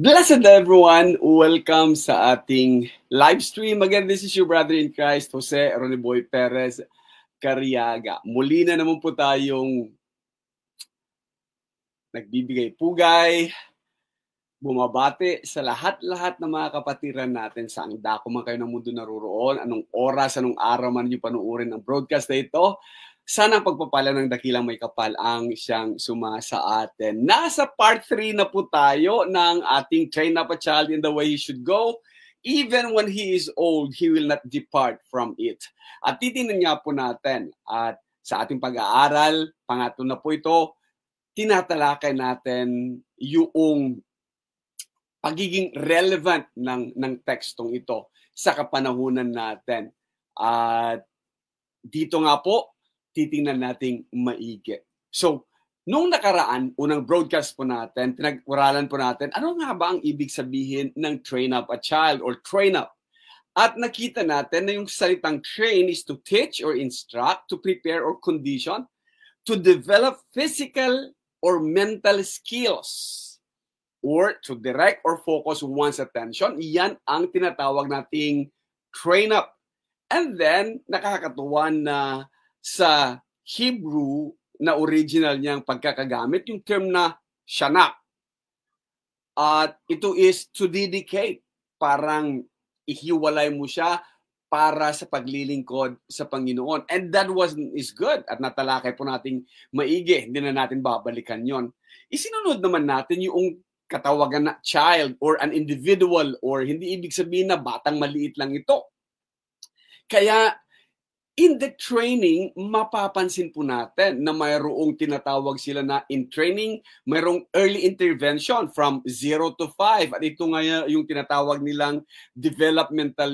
Blessed everyone! Welcome sa ating live stream. Again, this is your brother in Christ, Jose Roniboy Perez Cariaga. Muli na naman po tayong nagbibigay pugay, bumabati sa lahat-lahat ng mga kapatiran natin sa ang dako man kayo ng mundo naroroon, anong oras, anong araw man niyo panuorin ang broadcast na ito. Sana ang pagpapala ng dakilang may kapal ang siyang sumasa atin. Nasa part 3 na po tayo ng ating Train Up a Child in the Way He Should Go. Even when he is old, he will not depart from it. At titingnan nga po natin at sa ating pag-aaral, pangatlo na po ito, tinatalakay natin yung pagiging relevant ng tekstong ito sa kapanahunan natin. At dito nga po, titingnan nating maigi. So, nung nakaraan, unang broadcast po natin, pinag-uralan po natin, ano nga ba ang ibig sabihin ng train up a child or train up? At nakita natin na yung salitang train is to teach or instruct, to prepare or condition, to develop physical or mental skills, or to direct or focus one's attention. Yan ang tinatawag nating train up. And then, nakakatuwa na sa Hebrew na original niyang pagkakagamit, yung term na shanak. At ito is to dedicate. Parang ihiwalay mo siya para sa paglilingkod sa Panginoon. And that is good. At natalakay po nating maigi. Hindi na natin babalikan yon. Isinunod naman natin yung katawagan na child or an individual or hindi ibig sabihin na batang maliit lang ito. Kaya in the training, mapapansin po natin na mayroong tinatawag sila na in training, mayroong early intervention from 0 to 5. At ito nga yung tinatawag nilang developmental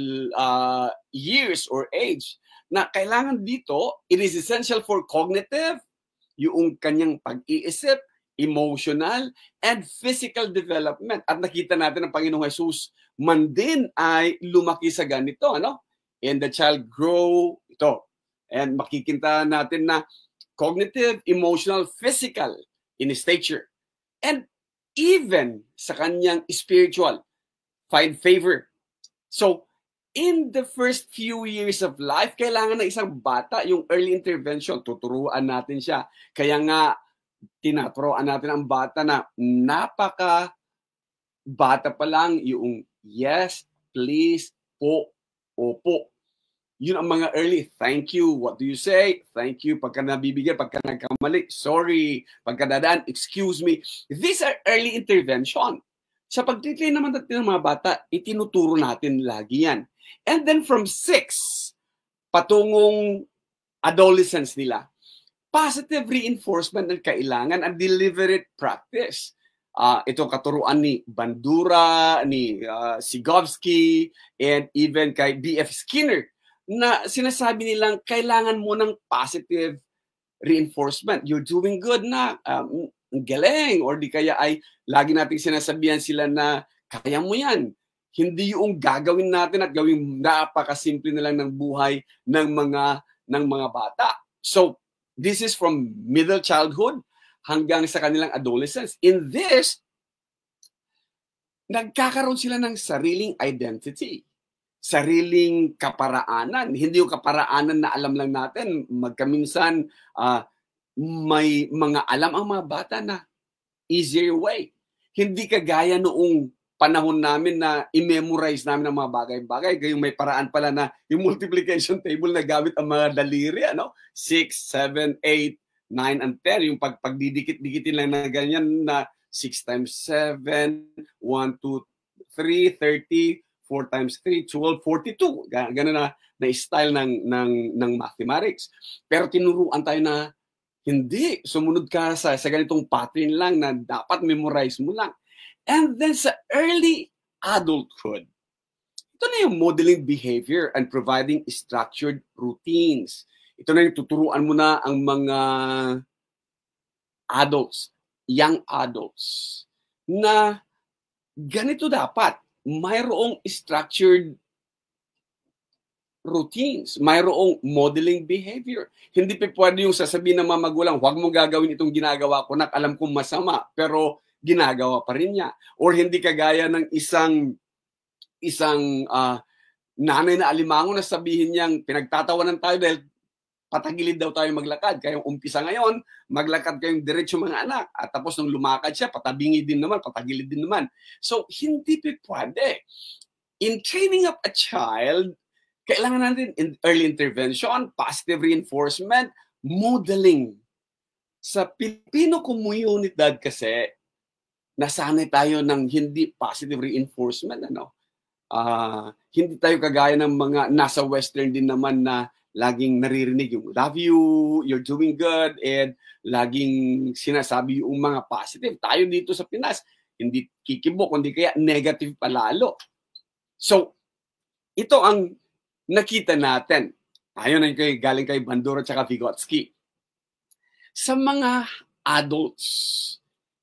years or age. Na kailangan dito, it is essential for cognitive, yung kanyang pag-iisip, emotional, and physical development. At nakita natin ang Panginoong Jesus man din ay lumaki sa ganito, ano? And the child grow, ito. And makikita natin na cognitive, emotional, physical in stature. And even sa kanyang spiritual, find favor. So, in the first few years of life, kailangan ng isang bata yung early intervention. Tuturuan natin siya. Kaya nga, tinaturuan natin ang bata na napaka bata pa lang yung yes, please, po, opo. Yun ang mga early, thank you, what do you say? Thank you, pagka nabibigyan, pagka nagkamali, sorry, pagka dadaan, excuse me. These are early intervention. Sa pagtitrain naman natin ng mga bata, itinuturo natin lagi yan. And then from 6, patungong adolescence nila, positive reinforcement ng kailangan and deliberate practice. Ito katuruan ni Bandura, ni Sigovsky, and even kay B.F. Skinner, na sinasabi nilang kailangan mo ng positive reinforcement. You're doing good na, galing, or di kaya ay lagi nating sinasabihan sila na kaya mo yan. Hindi yung gagawin natin at gawing napakasimple na lang ng buhay ng mga bata. So, this is from middle childhood hanggang sa kanilang adolescence. In this, nagkakaroon sila ng sariling identity, sariling kaparaanan. Hindi yung kaparaanan na alam lang natin. Magkaminsan, may mga alam ang mga bata na easier way. Hindi kagaya noong panahon namin na i-memorize namin ang mga bagay-bagay. Gayong may paraan pala na yung multiplication table na gamit ang mga daliri, ano? 6, 7, 8, 9, and 10. Yung pagdidikit-dikitin lang na ganyan na 6 times 7, 1, 2, 3, 30, 4 times 3, 12, 42. Ganun na style ng mathematics. Pero tinuruan tayo na hindi. Sumunod ka sa ganitong pattern lang na dapat memorize mo lang. And then sa early adulthood, ito na yung modeling behavior and providing structured routines. Ito na yung tuturuan mo na ang mga adults, young adults, na ganito dapat. Mayroong structured routines, mayroong modeling behavior. Hindi pa pwede yung sasabihin ng mga magulang, huwag mo gagawin itong ginagawa ko na alam kong masama, pero ginagawa pa rin niya. Or hindi kagaya ng isang nanay na alimango na sabihin niyang pinagtatawanan tayo dahil patagilid daw tayo maglakad. Kaya umpisa ngayon, maglakad kayong diretso mga anak. At tapos nung lumakad siya, patabingi din naman, patagilid din naman. So, hindi pwede. In training up a child, kailangan natin early intervention, positive reinforcement, modeling. Sa Pilipino komunidad kasi, nasanay tayo ng hindi positive reinforcement. Hindi tayo kagaya ng mga nasa Western din naman na laging naririnig yung love you, you're doing good, and laging sinasabi yung mga positive. Tayo dito sa Pinas, hindi kikibok, kundi kaya negative palalo. So, ito ang nakita natin. Tayo na galing kay Bandura at Vygotsky. Sa mga adults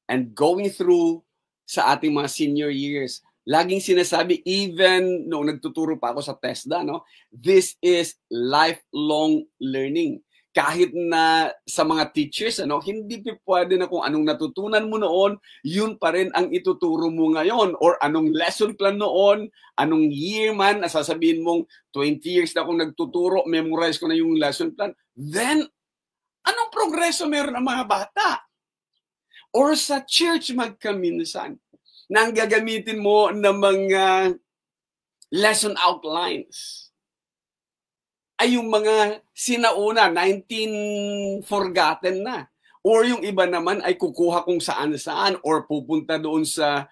and going through sa ating mga senior years, laging sinasabi, even noong nagtuturo pa ako sa TESDA, this is lifelong learning. Kahit na sa mga teachers, hindi pwede na kung anong natutunan mo noon, yun pa rin ang ituturo mo ngayon. Or anong lesson plan noon, anong year man, sasabihin mong 20 years na akong nagtuturo, memorize ko na yung lesson plan. Then, anong progreso meron ang mga bata? Or sa church magkaminsan, na ang gagamitin mo ng mga lesson outlines ay yung mga sinauna, 19 forgotten na. Or yung iba naman ay kukuha kung saan-saan or pupunta doon sa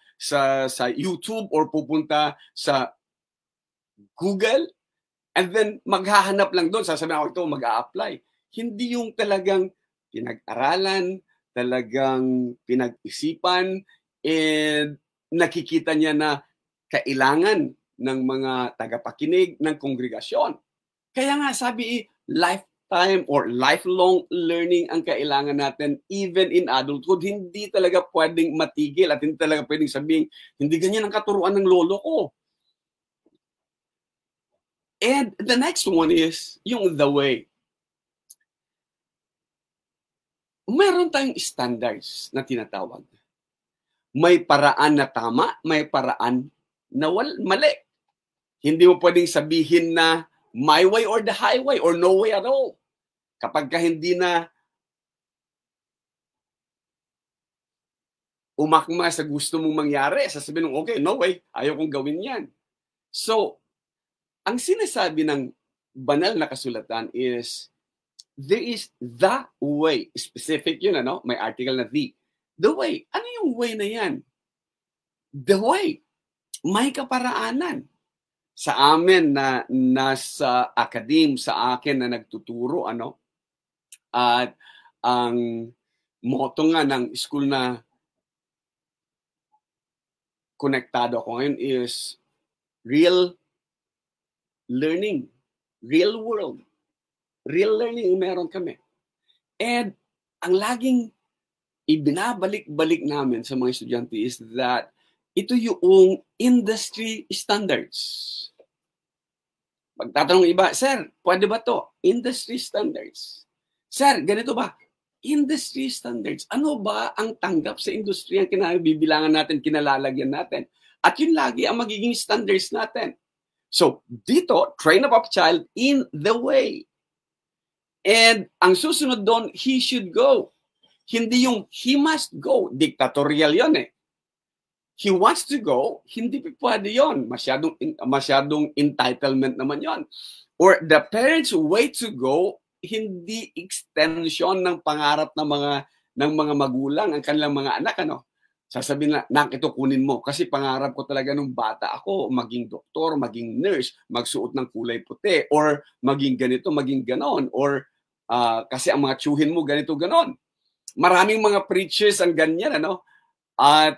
YouTube or pupunta sa Google and then maghahanap lang doon. Sasabihin ako ito, mag-a-apply. Hindi yung talagang pinag-aralan, talagang pinag-isipan, and nakikita niya na kailangan ng mga tagapakinig ng kongregasyon. Kaya nga sabi, lifetime or lifelong learning ang kailangan natin even in adulthood. Hindi talaga pwedeng matigil at hindi talaga pwedeng sabihin, hindi ganyan ang katuruan ng lolo ko. And the next one is yung the way. Meron tayong standards na tinatawag. May paraan na tama, may paraan na mali. Hindi mo pwedeng sabihin na my way or the highway or no way at all. Kapag hindi na umakma sa gusto mong mangyari, sasabihin mo, okay, no way, ayaw kong gawin yan. So, ang sinasabi ng banal na kasulatan is, there is the way. Specific yun, may article na the. The way. Ano yung way na yan? The way. May kaparaanan. Sa amin na nasa academe, sa akin na nagtuturo, at ang motto nga ng school na konektado ako ngayon is real learning. Real world. Real learning meron kami. And ang laging ibinabalik-balik namin sa mga estudyante is that ito yung industry standards. Pagtatanong iba, sir, pwede ba to? Industry standards. Sir, ganito ba? Industry standards. Ano ba ang tanggap sa industriya ang kinabibilangan natin, kinalalagyan natin? At yun lagi ang magiging standards natin. So, dito, train up a child in the way. And ang susunod doon, he should go. Hindi yung he must go. Dictatorial yon eh. He wants to go, hindi pwede yon. Masyadong entitlement naman yon. Or the parents' way to go, hindi extension ng pangarap ng mga magulang ang kanilang mga anak. Sasabihin na, nak, ito kunin mo. Kasi pangarap ko talaga nung bata ako, maging doktor, maging nurse, magsuot ng kulay puti, or maging ganito, maging ganon. Or kasi ang mga tsuhin mo, ganito, ganon. Maraming mga preachers ang ganyan, At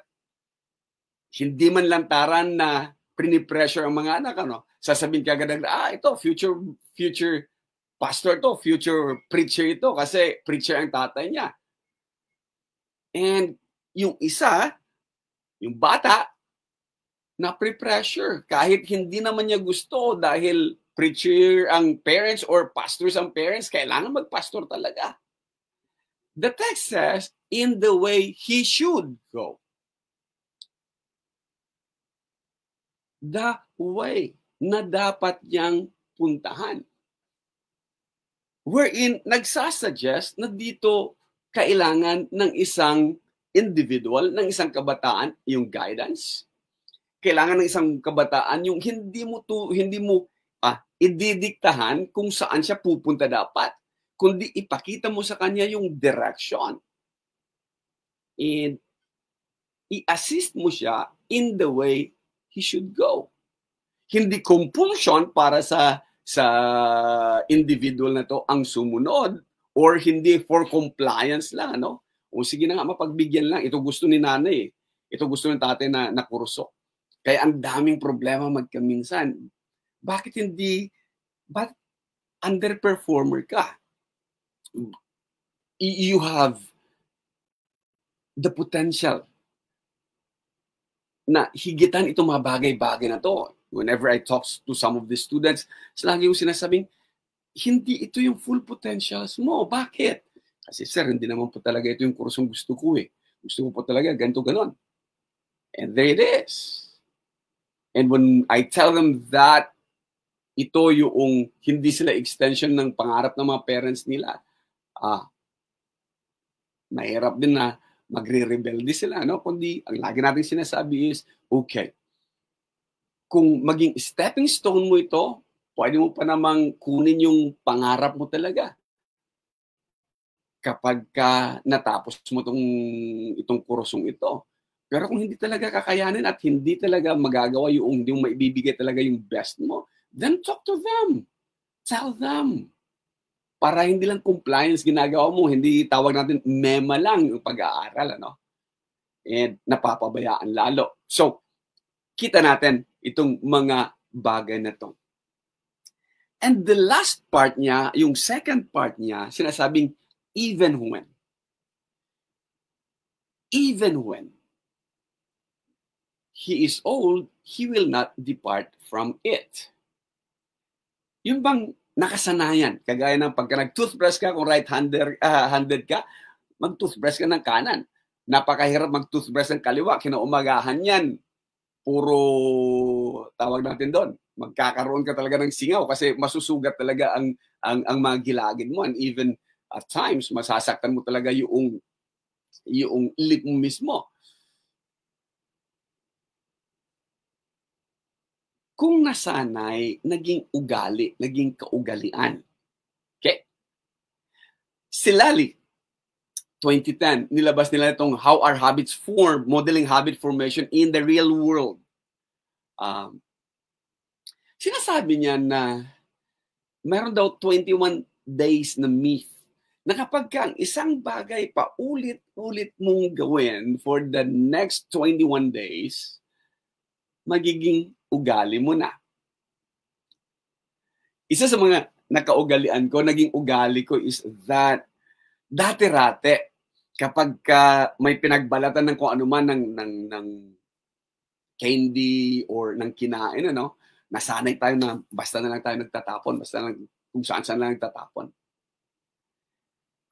hindi man lantaran na pinipressure ang mga anak, Sasabihin ka agad, ito, future pastor to, future preacher ito, kasi preacher ang tatay niya. And yung isa, yung bata, na pre-pressure. Kahit hindi naman niya gusto dahil preacher ang parents or pastors ang parents, kailangan magpastor talaga. The text says, in the way he should go. the way na dapat niyang puntahan. Wherein nagsasuggest na dito kailangan ng isang individual, ng isang kabataan, yung guidance. Kailangan ng isang kabataan yung hindi mo ididiktahan kung saan siya pupunta dapat, kundi ipakita mo sa kanya yung direction. And i-assist mo siya in the way he should go. Hindi compulsion para sa individual na to ang sumunod, or hindi for compliance lang, ano? O sige na nga, mapagbigyan lang. Ito gusto ni nanay, ito gusto ng tatay na kurso. Kaya ang daming problema magkaminsan. Bakit underperformer ka? You have the potential na higitan itong mga bagay-bagay na to. Whenever I talk to some of the students, lagi yung sinasabing, hindi ito yung full potentials mo. Bakit? Kasi sir, hindi naman po talaga ito yung kursong gusto ko eh. Gusto ko po talaga ganito ganon. And there it is. And when I tell them that ito yung hindi sila extension ng pangarap ng mga parents nila, mahirap din na magre-rebelde sila, no? Kundi ang lagi natin sinasabi is, okay, kung maging stepping stone mo ito, pwede mo pa namang kunin yung pangarap mo talaga. Kapag ka natapos mo itong kursong ito. Pero kung hindi talaga kakayanin at hindi talaga magagawa yung maibibigay talaga yung best mo, then talk to them. Tell them. Para hindi lang compliance ginagawa mo, hindi tawag natin mema lang yung pag-aaral, ano? And napapabayaan lalo. So, kita natin itong mga bagay na to. And the last part niya, yung second part niya, sinasabing, even when he is old, he will not depart from it. Yung bang nakasanayan, kagaya ng pagka nag-toothbrush ka, kung right-handed ka, mag-toothbrush ka ng kanan. Napakahirap mag-toothbrush ng kaliwa, kinaumagahan yan. Puro, tawag natin doon, magkakaroon ka talaga ng singaw kasi masusugat talaga ang mga gilagid mo. And even at times, masasaktan mo talaga yung lip mo mismo. Kung nasanay, naging ugali, naging kaugalian. Okay? Si Lally, 2010, nilabas nila itong How Our Habits Form, Modeling Habit Formation in the Real World. Sinasabi niya na meron daw 21 days na myth na kapag kang isang bagay pa ulit-ulit mong gawin for the next 21 days, magiging ugali mo na. Isa sa mga nakaugalian ko, naging ugali ko is that dati-rate, kapag may pinagbalatan ng kung ano man ng candy or ng kinain, ano, nasanay tayo na basta na lang tayo nagtatapon, basta na lang kung saan-saan lang nagtatapon.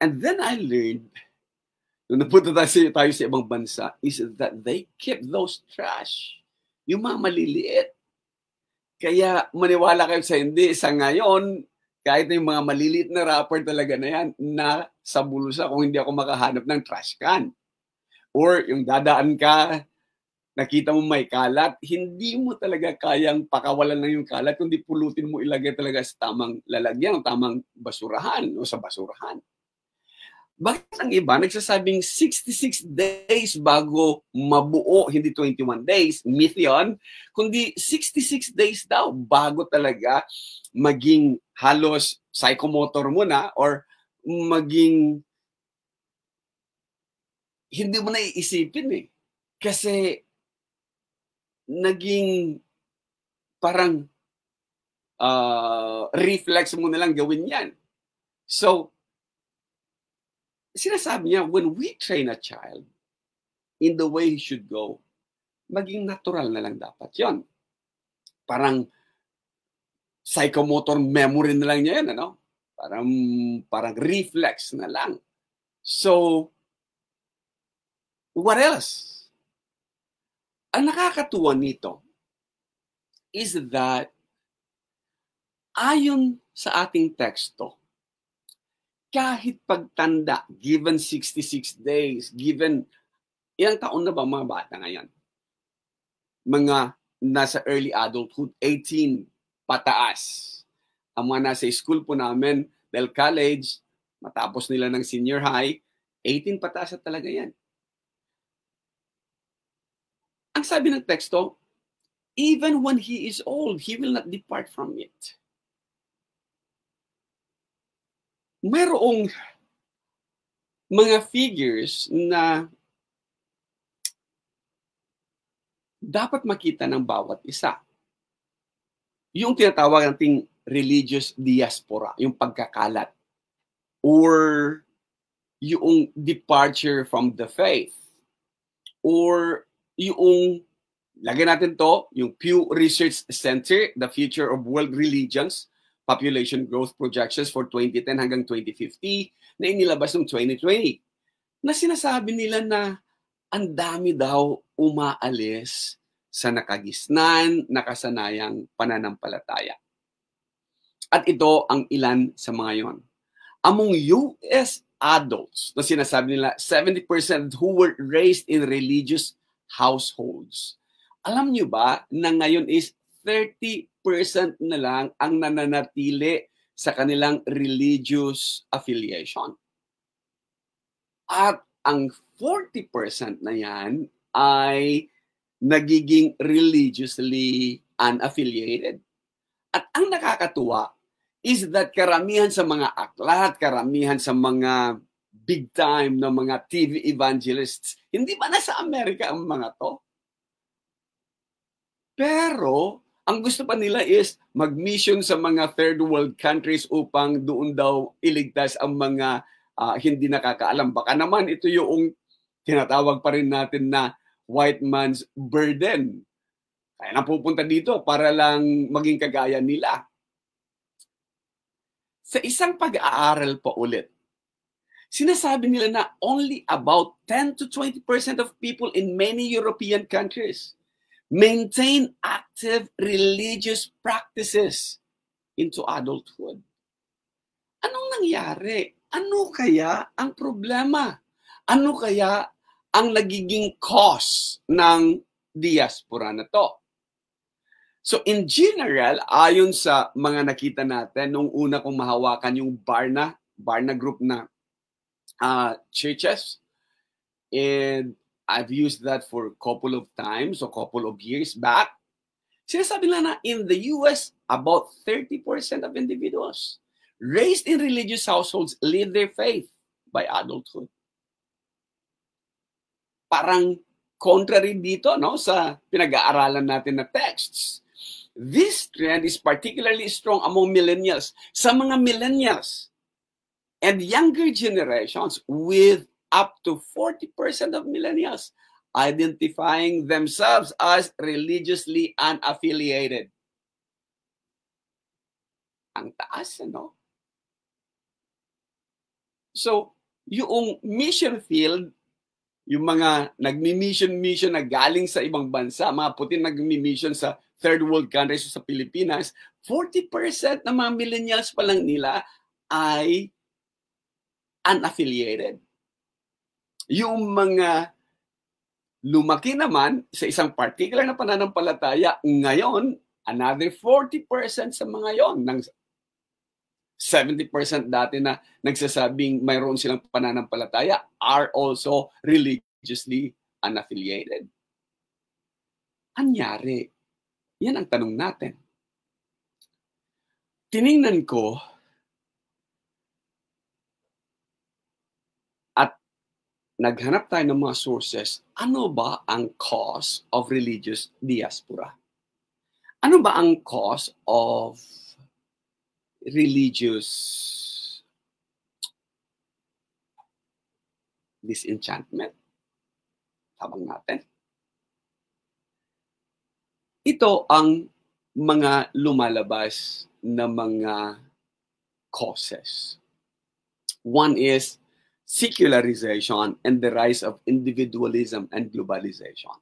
And then I learned, nung napunta tayo sa ibang bansa, is that they keep those trash. Yung mga maliliit. Kaya maniwala kayo sa hindi, sa ngayon, kahit yung mga maliliit na wrapper talaga na yan, na sa bulsa kung hindi ako makahanap ng trash can. Or yung dadaan ka, nakita mo may kalat, hindi mo talaga kayang pakawalan lang yung kalat, kundi pulutin mo ilagay talaga sa tamang lalagyan, tamang basurahan o sa basurahan. Bakit ang iba nagsasabing 66 days bago mabuo, hindi 21 days, myth yun, kundi 66 days daw bago talaga maging halos psychomotor mo na or maging hindi mo na iisipin eh. Kasi naging parang reflex mo na lang gawin yan. So, sinasabi niya, when we train a child in the way he should go, maging natural na lang dapat yon. Parang psychomotor memory na lang niya yan, ano? Parang reflex na lang. So, what else? Ang nakakatuwa nito, is that ayon sa ating teksto, kahit pagtanda, given 66 days, given ilang taon na ba mga bata ngayon? Mga nasa early adulthood, 18 pataas. Ang mga nasa school po namin, dahil college, matapos nila ng senior high, 18 pataas at talaga yan. Ang sabi ng teksto, even when he is old, he will not depart from it. Mayroong mga figures na dapat makita ng bawat isa. Yung tinatawag nating religious diaspora, yung pagkakalat, or yung departure from the faith, or yung, lagyan natin to, yung Pew Research Center, The Future of World Religions, Population Growth Projections for 2010 hanggang 2050, na inilabas noong 2020, na sinasabi nila na ang dami daw umaalis sa nakagisnan, nakasanayang pananampalataya. At ito ang ilan sa mga yon. Among US adults, na sinasabi nila 70% who were raised in religious households. Alam nyo ba na ngayon is 30% na lang ang nananatili sa kanilang religious affiliation. At ang 40% na yan ay nagiging religiously unaffiliated. At ang nakakatuwa is that karamihan sa mga aklat, karamihan sa mga big time na mga TV evangelists, hindi ba nasa Amerika ang mga to? Pero ang gusto pa nila is mag-mission sa mga third world countries upang doon daw iligtas ang mga hindi nakakaalam. Baka naman ito yung tinatawag pa rin natin na white man's burden. Kaya napupunta dito para lang maging kagaya nila. Sa isang pag-aaral pa ulit, sinasabi nila na only about 10 to 20% of people in many European countries maintain active religious practices into adulthood. Anong nangyari? Ano kaya ang problema? Ano kaya ang nagiging cause ng diaspora na to? So in general, ayon sa mga nakita natin, nung una kong mahawakan yung Barna group na churches, and I've used that for a couple of times, a couple of years back. Sinasabi na in the US, about 30% of individuals raised in religious households live their faith by adulthood. Parang contrary dito, no, sa pinag-aaralan natin na texts. This trend is particularly strong among millennials. Sa mga millennials and younger generations, with up to 40% of millennials identifying themselves as religiously unaffiliated. Ang taas, no? So, yung mission field, yung mga nagmi-mission na galing sa ibang bansa, mga puti nagmi-mission sa third world countries sa Pilipinas, 40% ng mga millennials pa lang nila ay unaffiliated. Yung mga lumaki naman sa isang particular na pananampalataya, ngayon, another 40% sa mga yon, ng 70% dati na nagsasabing mayroon silang pananampalataya are also religiously unaffiliated. Anyari? Yan ang tanong natin. Tiningnan ko at naghanap tayo ng mga sources. Ano ba ang cause of religious diaspora? Ano ba ang cause of religious disenchantment? Tabang natin. Ito ang mga lumalabas na mga causes. One is secularization and the rise of individualism and globalization.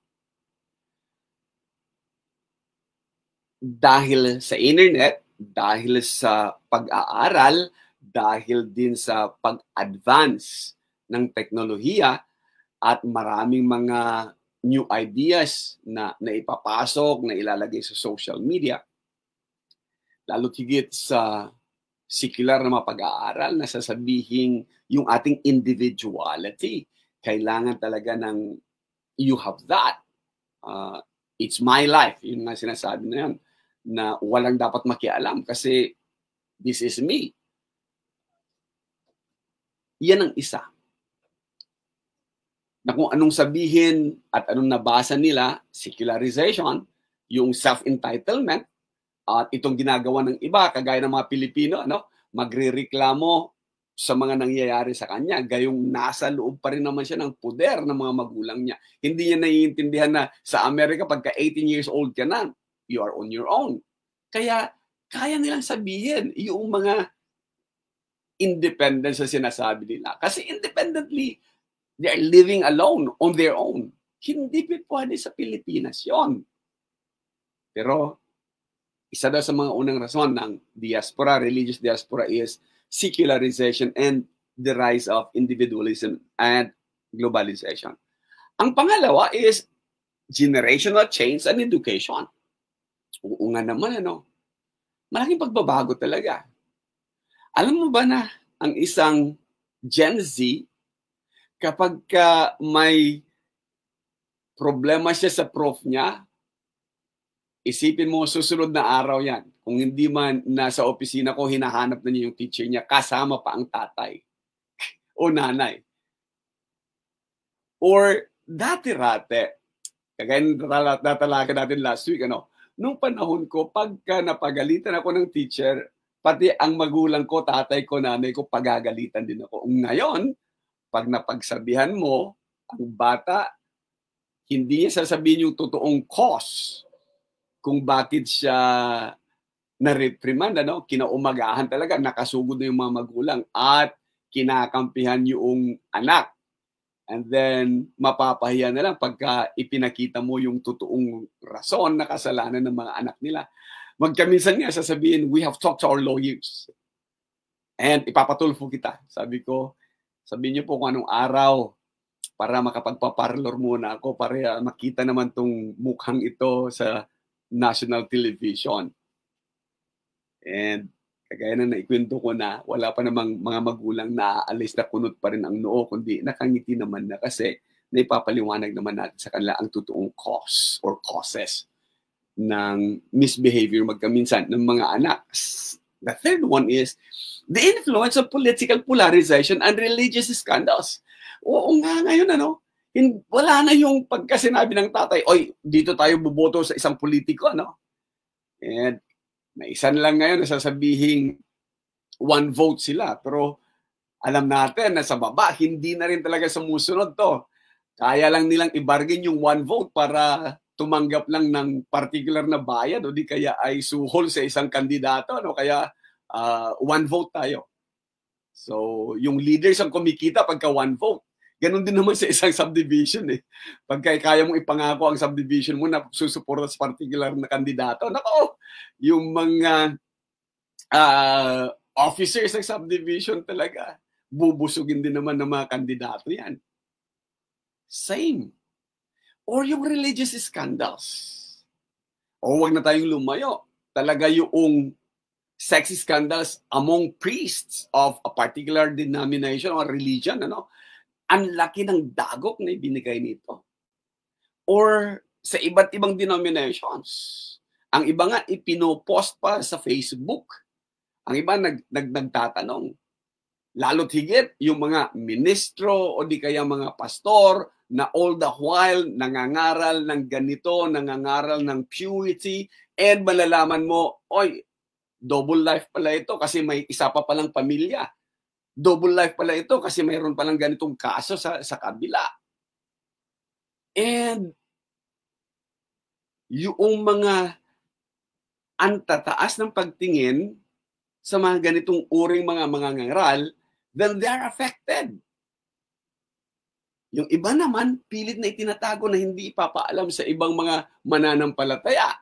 dahil sa internet, dahil sa pag-aaral, dahil din sa pag-advance ng teknolohiya at maraming mga new ideas na ipapasok, na ilalagay sa social media, lalo higit sa secular na mga pag-aaral na sasabihin yung ating individuality. Kailangan talaga ng you have that. It's my life. Yun nga sinasabi na yan, na walang dapat makialam kasi this is me. Yan ang isa. Na kung anong sabihin at anong nabasa nila, secularization, yung self-entitlement, at itong ginagawa ng iba, kagaya ng mga Pilipino, magrereklamo sa mga nangyayari sa kanya, gayong nasa loob pa rin naman siya ng poder ng mga magulang niya. Hindi niya naiintindihan na sa Amerika, pagka 18 years old ka na, you are on your own. Kaya, kaya nilang sabihin yung mga independence na sinasabi nila. Kasi independently, they are living alone, on their own. Hindi pwede sa Pilipinas yon. Pero, isa daw sa mga unang rason ng diaspora, religious diaspora, is secularization and the rise of individualism and globalization. Ang pangalawa is generational change and education. Oo nga naman, malaking pagbabago talaga. Alam mo ba na ang isang Gen Z, kapag may problema siya sa prof niya, isipin mo, susunod na araw yan. Kung hindi man nasa opisina ko, hinahanap na niya yung teacher niya, kasama pa ang tatay o nanay. Or dati-rate, kagaya natalaga natin last week, nung panahon ko, pagka napagalitan ako ng teacher, pati ang magulang ko, tatay ko, nanay ko, pagagalitan din ako. Ngayon, pag napagsabihan mo, ang bata, hindi niya sasabihin yung totoong cause kung bakit siya na-reprimand, kinaumagahan talaga, nakasugod na yung mga magulang at kinakampihan yung anak. And then, mapapahiya na lang pagka ipinakita mo yung totoong rason na kasalanan ng mga anak nila. Magkaminsan nga sasabihin, we have talked to our lawyers. And ipapatulfo kita. Sabihin niyo po kung anong araw para makapagpaparlor muna ako para makita naman tong mukhang ito sa national television. And kagaya na naikwento ko na, wala pa namang mga magulang na aalis na kunot pa rin ang noo, kundi nakangiti naman na kasi naipapaliwanag naman natin sa kanila ang totoong cause or causes ng misbehavior magkaminsan ng mga anak. The third one is the influence of political polarization and religious scandals. Oo nga ngayon, wala na yung pagkasinabi ng tatay, oy, dito tayo buboto sa isang politiko, And naisan lang ngayon na sasabihin one vote sila. Pero alam natin na sa baba, hindi na rin talaga sumusunod to. Kaya lang nilang i-bargain yung one vote para tumanggap lang ng particular na bayad o di kaya ay suhol sa isang kandidato. Kaya one vote tayo. So, yung leaders ang kumikita pagka one vote. Ganon din naman sa isang subdivision Pagka kaya mong ipangako ang subdivision mo na susuporta sa particular na kandidato, yung mga officers ng subdivision talaga, bubusugin din naman ng mga kandidato yan. Same. Or yung religious scandals. O wag na tayong lumayo. Talaga yung sex scandals among priests of a particular denomination or religion, ang laki ng dagok na ibinigay nito. Or sa iba't ibang denominations. Ang iba nga ipinopost pa sa Facebook. Ang iba nagtatanong. Lalo't higit yung mga ministro o di kaya mga pastor na all the while nangangaral ng ganito, nangangaral ng purity, and malalaman mo, oy, double life pala ito kasi may isa pa palang pamilya. Double life pala ito kasi mayroon palang ganitong kaso sa kabila. And yung mga antataas ng pagtingin sa mga ganitong uring mga ngaral, then they are affected. Yung iba naman, pilit na itinatago na hindi ipapaalam sa ibang mga mananampalataya.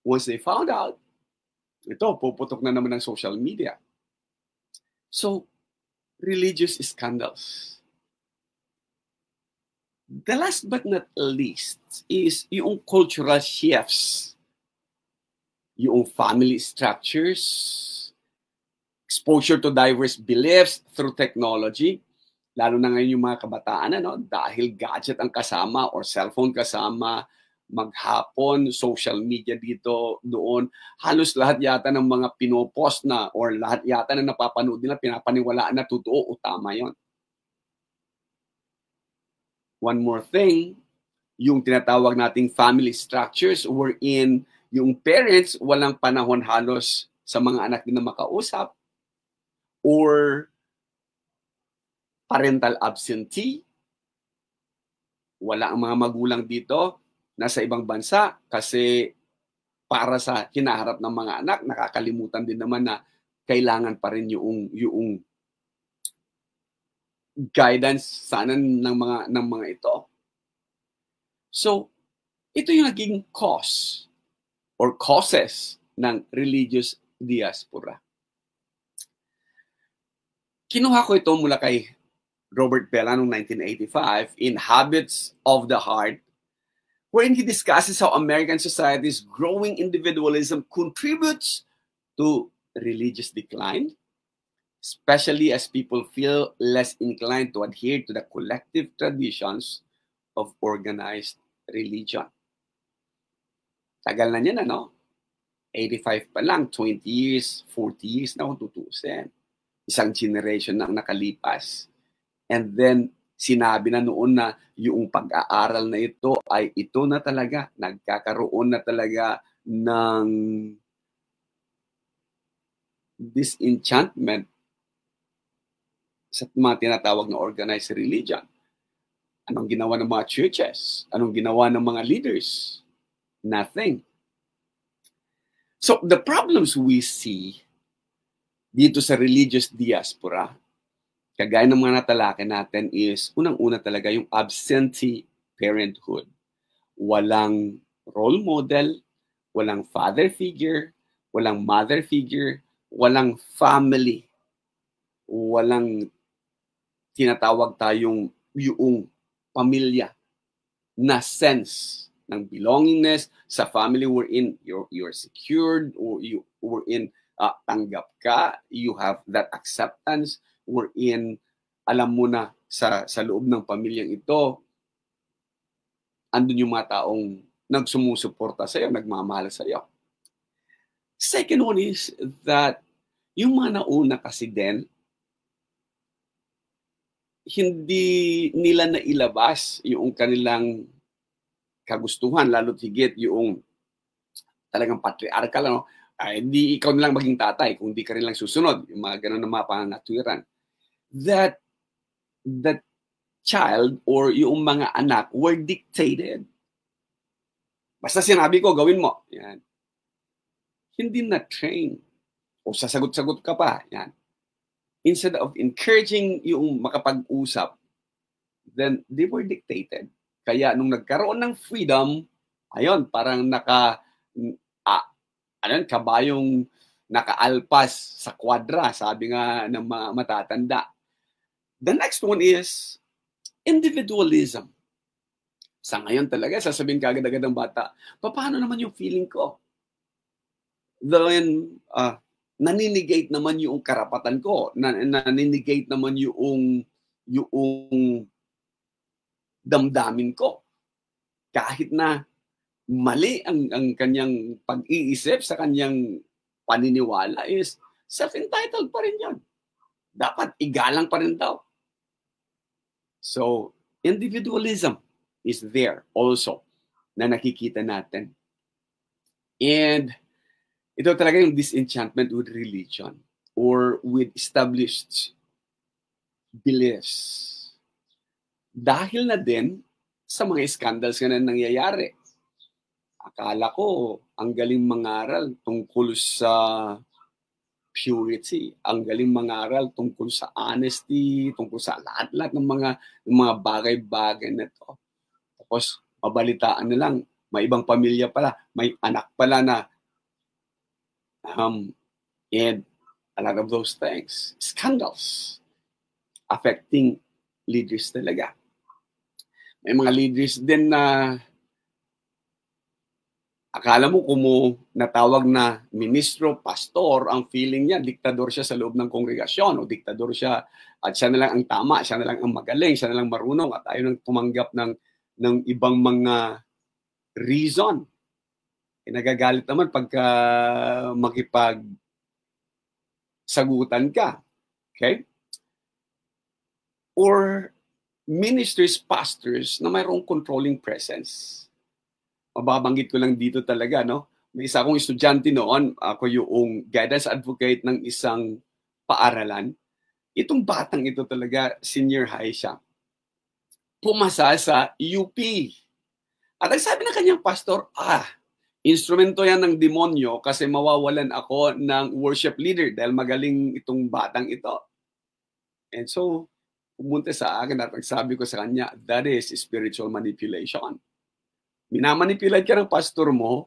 Once they found out, ito, puputok na naman ng social media. So, religious scandals. The last but not least is yung cultural shifts. Yung family structures, exposure to diverse beliefs through technology, lalo na ngayon yung mga kabataan, dahil gadget ang kasama or cellphone kasama, maghapon, social media dito, doon, halos lahat yata ng mga pinopost na or lahat yata na napapanood nila, pinapaniwalaan na totoo o tama yon. One more thing, yung tinatawag nating family structures wherein yung parents walang panahon halos sa mga anak nila makausap or parental absentee. Wala ang mga magulang dito, nasa ibang bansa kasi para sa hinaharap ng mga anak, nakakalimutan din naman na kailangan pa rin yung guidance sana ng mga ito. So, ito yung naging cause or causes ng religious diaspora. Kinuha ko ito mula kay Robert Bellah noong 1985 in Habits of the Heart, wherein he discusses how American society's growing individualism contributes to religious decline, especially as people feel less inclined to adhere to the collective traditions of organized religion. Tagal na niyan, 85 pa lang, 20 years, 40 years na kung tutusin. Isang generation na nakalipas. And then, sinabi na noon na yung pag-aaral na ito ay ito na talaga, nagkakaroon na talaga ng disenchantment sa mga tinatawag na organized religion. Anong ginawa ng mga churches? Anong ginawa ng mga leaders? Nothing. So, the problems we see dito sa religious diaspora, kagaya ng mga natalakay natin is, unang-una talaga yung absentee parenthood. Walang role model, walang father figure, walang mother figure, walang family, walang tinatawag tayong yung pamilya na sense ng belongingness sa family wherein you're secured or you wherein tanggap ka, you have that acceptance wherein alam mo na sa loob ng pamilyang ito, andun yung mga taong nagsumusuporta sa'yo, nagmamahal sa'yo. Second one is that yung mga nauna kasi din, hindi nila nailabas yung kanilang kagustuhan, lalo't higit yung talagang patriarchal, hindi ikaw na lang maging tatay kung di ka rin lang susunod, yung mga ganun na mga pangangatuwiran. That child or yung mga anak were dictated. Basta sinabi ko, gawin mo. Yan. Hindi na-train. O sasagot-sagot ka pa. Yan. Instead of encouraging yung makapag-usap, then they were dictated. Kaya nung nagkaroon ng freedom, ayun, parang kabayong nakaalpas sa kwadra, sabi nga ng mga matatanda. The next one is individualism. Sa ngayon talaga, sasabihin kagad-agad ng bata, paano naman yung feeling ko? Then, naninegate naman yung karapatan ko, naninegate naman yung damdamin ko. Kahit na mali ang kanyang pag-iisip sa kanyang paniniwala is self-entitled pa rin yun. Dapat igalang pa rin daw. So, individualism is there also na nakikita natin. And ito talaga yung disenchantment with religion or with established beliefs. Dahil na din sa mga scandals na nangyayari. Akala ko ang galing mangaral tungkol sa purity, ang galing mangaral tungkol sa honesty, tungkol sa lahat-lahat ng mga bagay-bagay na ito. Tapos, mabalitaan na lang, may ibang pamilya pala, may anak pala na, and a lot of those things, scandals, affecting leaders talaga. May mga leaders din na akala mo kung natawag na ministro, pastor, ang feeling niya, diktador siya sa loob ng kongregasyon o diktador siya at siya na lang ang tama, siya na lang ang magaling, siya na lang marunong at ayaw nang tumanggap ng ibang mga reason. Nagagalit naman pagka makipagsagutan ka. Okay? Or ministers, pastors na mayroong controlling presence. Mababanggit ko lang dito talaga, no? May isa akong estudyante noon, ako yung guidance advocate ng isang paaralan. Itong batang ito talaga, senior high siya. Pumasa sa UP. At ang sabi ng kanyang pastor, instrumento yan ng demonyo kasi mawawalan ako ng worship leader dahil magaling itong batang ito. And so, pumunta sa akin at sabi ko sa kanya, that is spiritual manipulation. Minamanipulate ka ng pastor mo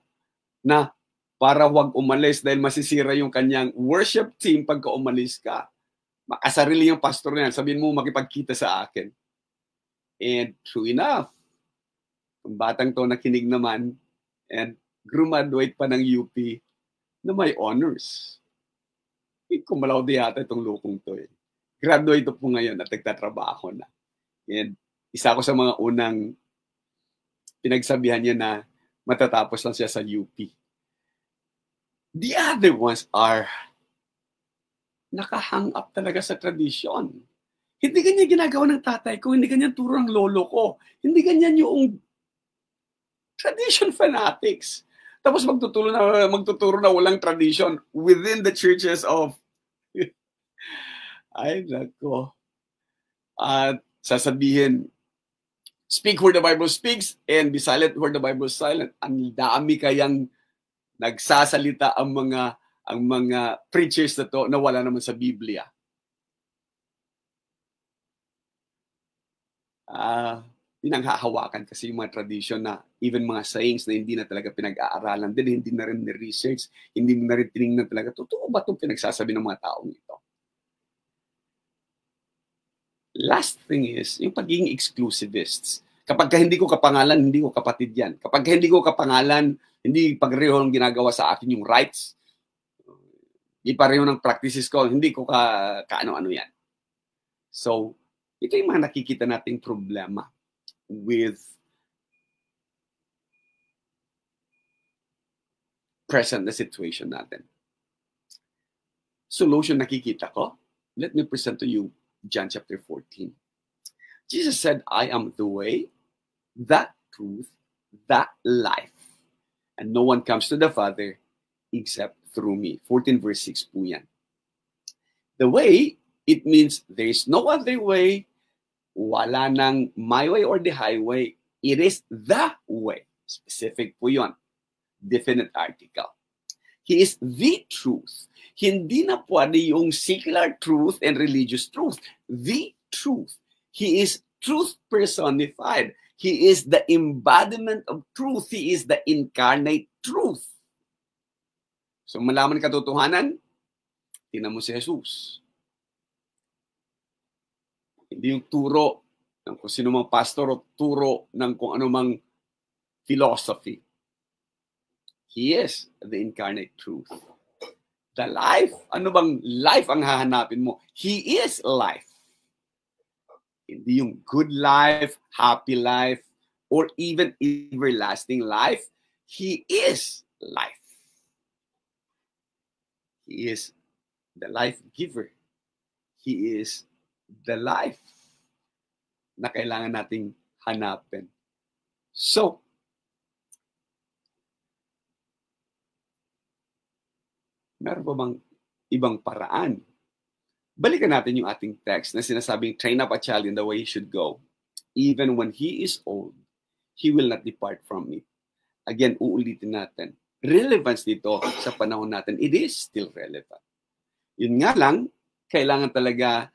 na para huwag umalis dahil masisira yung kanyang worship team pagka umalis ka. Makasarili yung pastor na yan. Sabihin mo makipagkita sa akin. And true enough, yung batang to nakinig naman and graduate pa ng UP na may honors. Kumalaw di yata itong lukong to eh. Graduate po ngayon at nagtatrabaho na. And isa ko sa mga unang pinagsabihan niya na matatapos lang siya sa UP. The other ones are nakahang up talaga sa tradisyon. Hindi ganyan ginagawa ng tatay ko, hindi ganyan turo ng lolo ko, hindi ganyan yung tradition fanatics. Tapos magtuturo na walang tradition within the churches of ay nako. At sasabihin, speak where the Bible speaks and be silent where the Bible is silent. Ang dami kayang nagsasalita ang mga preachers na to na wala naman sa Biblia. Pinanghahawakan kasi yung mga tradition na even mga sayings na hindi na talaga pinag-aaralan din, hindi na rin ni-research, hindi mo na rin tinignan talaga, totoo ba itong pinagsasabi ng mga taong ito? Last thing is, yung pagiging exclusivists. Kapag hindi ko kapangalan, hindi ko kapatid yan. Kapag hindi ko kapangalan, hindi pagreho ng ginagawa sa akin yung rights, hindi pareho ng practices ko, hindi ko kaano-ano yan. So, ito yung mga nakikita nating problema with present na situation natin. Solution nakikita ko, let me present to you John chapter 14. Jesus said, I am the way, the truth, the life. And no one comes to the Father except through me. 14 verse 6 po yan. The way, it means there is no other way, wala nang my way or the highway. It is the way. Specific po yun. Definite article. He is the truth. Hindi na pwede yung secular truth and religious truth. The truth. He is truth personified. He is the embodiment of truth. He is the incarnate truth. So malaman katotohanan, tingnan mo si Jesus. Hindi yung turo ng kung sino mang pastor o turo ng kung ano mang philosophy. He is the incarnate truth. The life, ano bang life ang hahanapin mo? He is life. Hindi yung good life, happy life, or even everlasting life. He is life. He is the life giver. He is the life na kailangan nating hanapin. So, meron pa bang ibang paraan? Balikan natin yung ating text na sinasabing, train up a child in the way he should go. Even when he is old, he will not depart from it. Again, uulitin natin. Relevance dito sa panahon natin, it is still relevant. Yun nga lang, kailangan talaga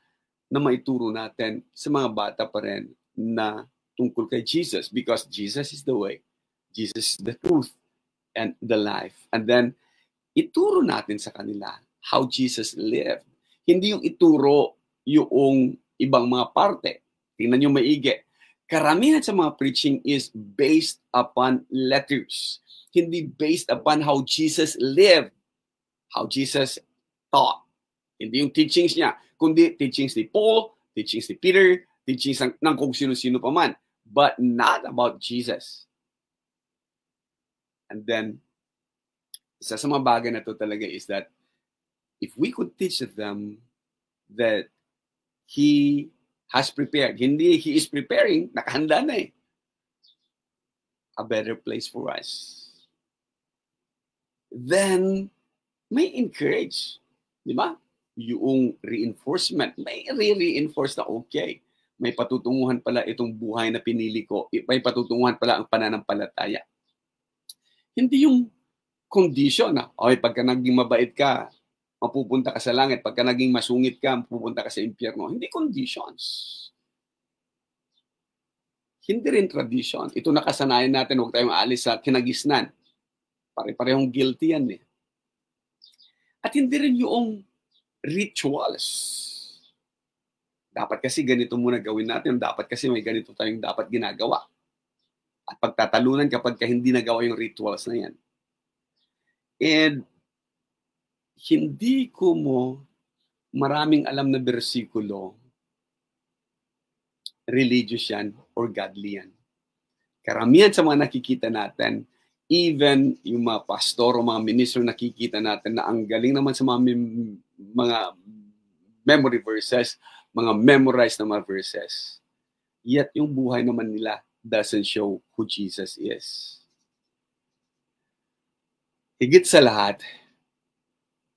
na maituro natin sa mga bata pa rin na tungkol kay Jesus because Jesus is the way, Jesus is the truth and the life. And then, ituro natin sa kanila how Jesus lived. Hindi yung ituro yung ibang mga parte. Tingnan nyo maigi. Karamihan sa mga preaching is based upon letters. Hindi based upon how Jesus lived, how Jesus taught. Hindi yung teachings niya, kundi teachings ni Paul, teachings ni Peter, teachings ng kung sino-sino pa man. But not about Jesus. And then, isa sa mga bagay na to talaga is that if we could teach them that He has prepared, hindi He is preparing, nakahanda na eh, a better place for us, then may encourage, di ba? Yung reinforcement, may re-reinforce na okay. May patutunguhan pala itong buhay na pinili ko. May patutunguhan pala ang pananampalataya. Hindi yung condition na, okay, pagka naging mabait ka, mapupunta ka sa langit. Pagka naging masungit ka, mapupunta ka sa impyerno. Hindi conditions. Hindi rin tradition. Ito nakasanayan natin, huwag tayong aalis sa kinagisnan. Pare-parehong guilty yan eh. At hindi rin yung rituals. Dapat kasi ganito muna gawin natin. Dapat kasi may ganito tayong dapat ginagawa. At pagtatalunan kapag hindi nagawa yung rituals na yan. And hindi ko maraming alam na bersikulo, religious yan or godly yan. Karamihan sa mga nakikita natin, even yung mga pastor o mga ministro nakikita natin na ang galing naman sa mga memory verses, mga memorized na mga verses. Yet yung buhay naman nila doesn't show who Jesus is. Higit sa lahat,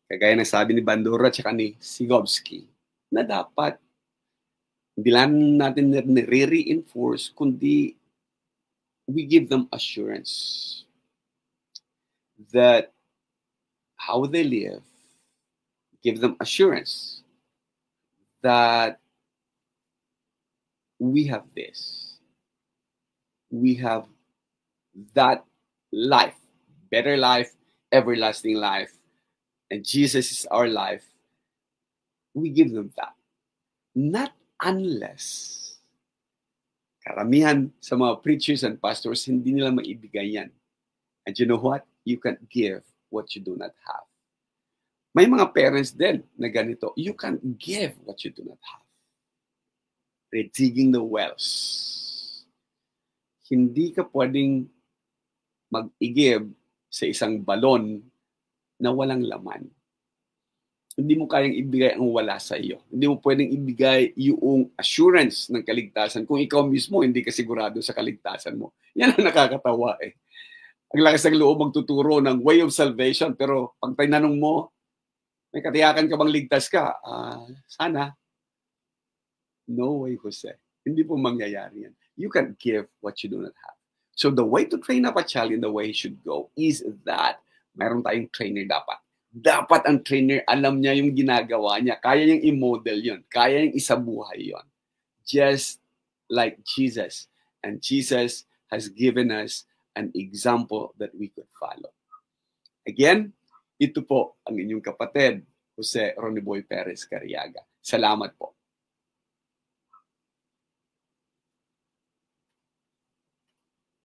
kagaya ng sabi ni Bandura at saka ni Sigovsky, na dapat hindi lang natin nire-reinforce, kundi we give them assurance that how they live, give them assurance that we have this. We have that life, better life, everlasting life, and Jesus is our life. We give them that. Not unless karamihan sa mga preachers and pastors, hindi nila maibigay yan. And you know what? You can't give what you do not have. May mga parents din na ganito. You can't give what you do not have. They're digging the wells. Hindi ka pwedeng mag-i-give sa isang balon na walang laman. Hindi mo kayang ibigay ang wala sa iyo. Hindi mo pwedeng ibigay yung assurance ng kaligtasan kung ikaw mismo hindi ka sigurado sa kaligtasan mo. Yan ang nakakatawa eh. Ang lakas ng loob magtuturo ng way of salvation, pero pag tinanong mo, may katiyakan ka bang ligtas ka? Sana. No way, Jose. Hindi po mangyayari yan. You can't give what you do not have. So the way to train up a child in the way he should go is that mayroon tayong trainer dapat. Dapat ang trainer, alam niya yung ginagawa niya. Kaya niyang i-model yun. Kaya niyang isabuhay yun. Just like Jesus. And Jesus has given us an example that we could follow. Again, ito po ang inyong kapatid, Jose Roniboy Perez Cariaga. Salamat po.